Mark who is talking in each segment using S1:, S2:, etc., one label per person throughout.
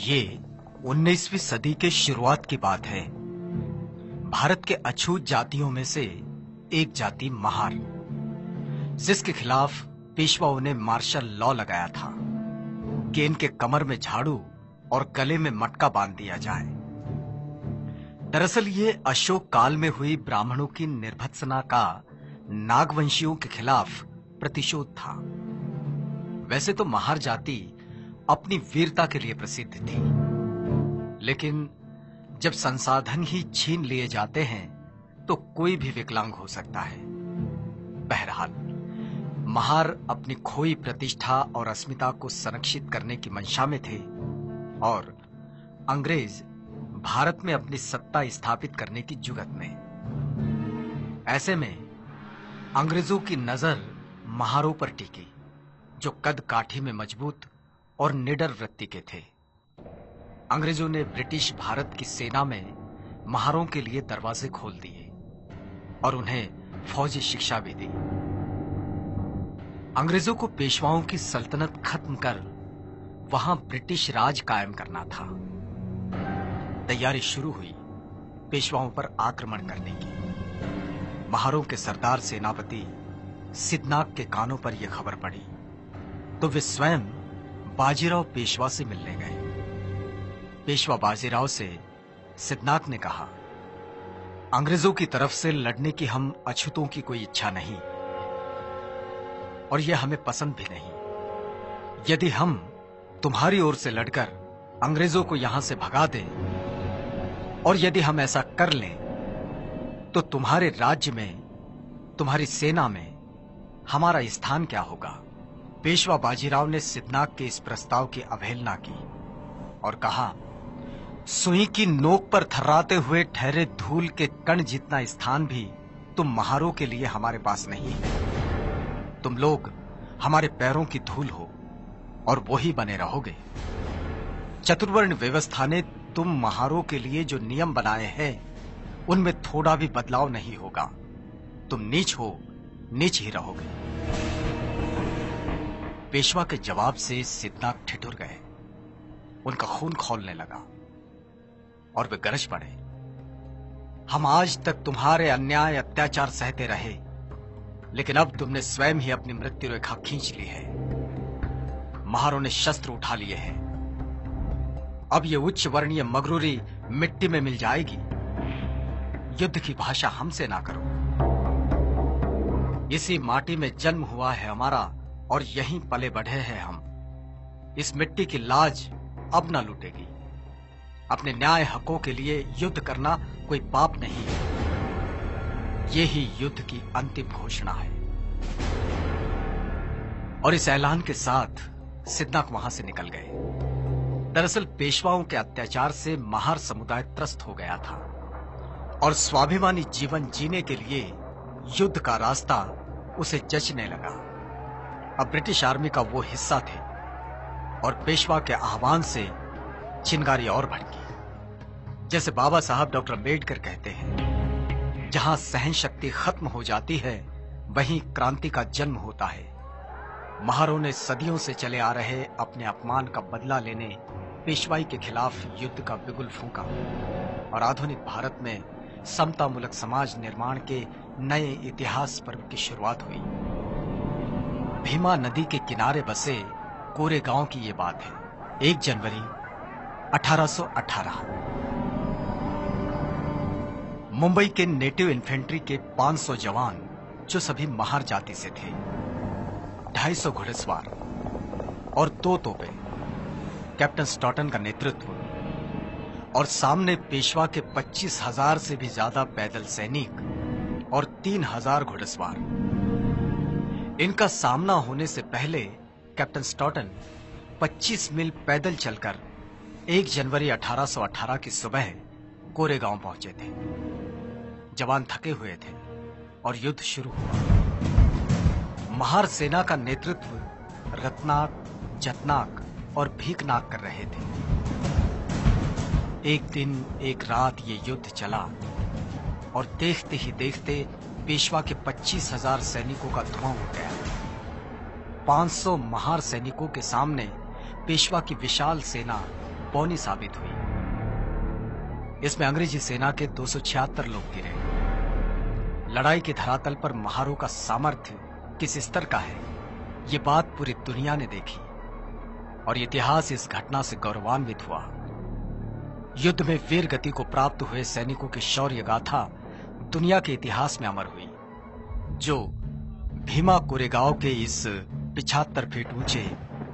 S1: ये 19वीं सदी के शुरुआत की बात है। भारत के अछूत जातियों में से एक जाति महार, जिसके खिलाफ पेशवाओं ने मार्शल लॉ लगाया था कि इनके कमर में झाड़ू और गले में मटका बांध दिया जाए। दरअसल ये अशोक काल में हुई ब्राह्मणों की निर्भत्सना का नागवंशियों के खिलाफ प्रतिशोध था। वैसे तो महार जाति अपनी वीरता के लिए प्रसिद्ध थी, लेकिन जब संसाधन ही छीन लिए जाते हैं तो कोई भी विकलांग हो सकता है। बहरहाल महार अपनी खोई प्रतिष्ठा और अस्मिता को संरक्षित करने की मंशा में थे और अंग्रेज भारत में अपनी सत्ता स्थापित करने की जुगत में। ऐसे में अंग्रेजों की नजर महारों पर टिकी, जो कद काठी में मजबूत और निडर वृत्ति के थे। अंग्रेजों ने ब्रिटिश भारत की सेना में महारों के लिए दरवाजे खोल दिए और उन्हें फौजी शिक्षा भी दी। अंग्रेजों को पेशवाओं की सल्तनत खत्म कर वहां ब्रिटिश राज कायम करना था। तैयारी शुरू हुई पेशवाओं पर आक्रमण करने की। महारों के सरदार सेनापति सिद्धनाग के कानों पर यह खबर पड़ी तो वे स्वयं बाजीराव पेशवा से मिलने गए। पेशवा बाजीराव से सिद्धनाग ने कहा, अंग्रेजों की तरफ से लड़ने की हम अछूतों की कोई इच्छा नहीं और यह हमें पसंद भी नहीं। यदि हम तुम्हारी ओर से लड़कर अंग्रेजों को यहां से भगा दें और यदि हम ऐसा कर लें तो तुम्हारे राज्य में, तुम्हारी सेना में हमारा स्थान क्या होगा? पेशवा बाजीराव ने सिद्धनाग के इस प्रस्ताव की अवहेलना की और कहा, सुई की नोक पर थर्राते हुए ठहरे धूल के कण जितना स्थान भी तुम महारों के लिए हमारे पास नहीं है। तुम लोग हमारे पैरों की धूल हो और वो ही बने रहोगे। चतुर्वर्ण व्यवस्था ने तुम महारों के लिए जो नियम बनाए हैं उनमें थोड़ा भी बदलाव नहीं होगा। तुम नीच हो, नीच ही रहोगे। पेशवा के जवाब से सिद्धनाग ठिठुर गए। उनका खून खौलने लगा और वे गरज पड़े, हम आज तक तुम्हारे अन्याय अत्याचार सहते रहे, लेकिन अब तुमने स्वयं ही अपनी मृत्यु रेखा खींच ली है। महारों ने शस्त्र उठा लिए हैं। अब ये उच्च वर्णीय मगरूरी मिट्टी में मिल जाएगी। युद्ध की भाषा हमसे ना करो। इसी माटी में जन्म हुआ है हमारा और यहीं पले बढ़े हैं हम। इस मिट्टी की लाज अब ना लूटेगी। अपने न्याय हकों के लिए युद्ध करना कोई पाप नहीं है। ये ही युद्ध की अंतिम घोषणा है। और इस ऐलान के साथ सिद्धनाग वहां से निकल गए। दरअसल पेशवाओं के अत्याचार से महार समुदाय त्रस्त हो गया था और स्वाभिमानी जीवन जीने के लिए युद्ध का रास्ता उसे जचने लगा। अब ब्रिटिश आर्मी का वो हिस्सा थे और पेशवा के आह्वान से चिंगारी और भड़की। जैसे बाबा साहब डॉक्टर अम्बेडकर कहते हैं, जहां सहन शक्ति खत्म हो जाती है वहीं क्रांति का जन्म होता है। महारों ने सदियों से चले आ रहे अपने अपमान का बदला लेने पेशवाई के खिलाफ युद्ध का बिगुल फूंका और आधुनिक भारत में समतामूलक समाज निर्माण के नए इतिहास पर्व की शुरुआत हुई। भीमा नदी के किनारे बसे कोरेगांव की ये बात है। 1 जनवरी 1818। मुंबई के नेटिव इन्फेंट्री के 500 जवान, जो सभी महार जाति से थे, 250 घुड़सवार और 2 तोपे, कैप्टन स्टॉटन का नेतृत्व और सामने पेशवा के 25,000 से भी ज्यादा पैदल सैनिक और 3,000 घुड़सवार। इनका सामना होने से पहले कैप्टन स्टॉटन 25 मील पैदल चलकर 1 जनवरी 1818 की सुबह कोरेगांव पहुंचे थे। जवान थके हुए थे और युद्ध शुरू हुआ। महार सेना का नेतृत्व रत्नाक, जतनाक और भीकनाक कर रहे थे। एक दिन एक रात ये युद्ध चला और देखते ही देखते पेशवा के 25,000 सैनिकों का धुआं उठ गया। 500 महार सैनिकों के सामने पेशवा की विशाल सेना पौनी साबित हुई। इसमें अंग्रेजी सेना के 276 लोग गिरे। लड़ाई के धरातल पर महारों का सामर्थ्य किस स्तर का है, ये बात पूरी दुनिया ने देखी और इतिहास इस घटना से गौरवान्वित हुआ। युद्ध में वीर गति को प्राप्त हुए सैनिकों की शौर्य गाथा दुनिया के इतिहास में अमर हुई, जो भीमा कोरेगांव के इस 75 फीट ऊंचे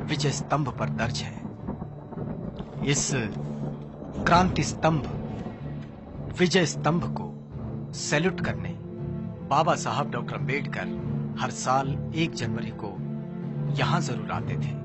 S1: विजय स्तंभ पर दर्ज है। इस क्रांति स्तंभ, विजय स्तंभ को सैल्यूट करने बाबा साहब डॉक्टर अम्बेडकर हर साल 1 जनवरी को यहां जरूर आते थे।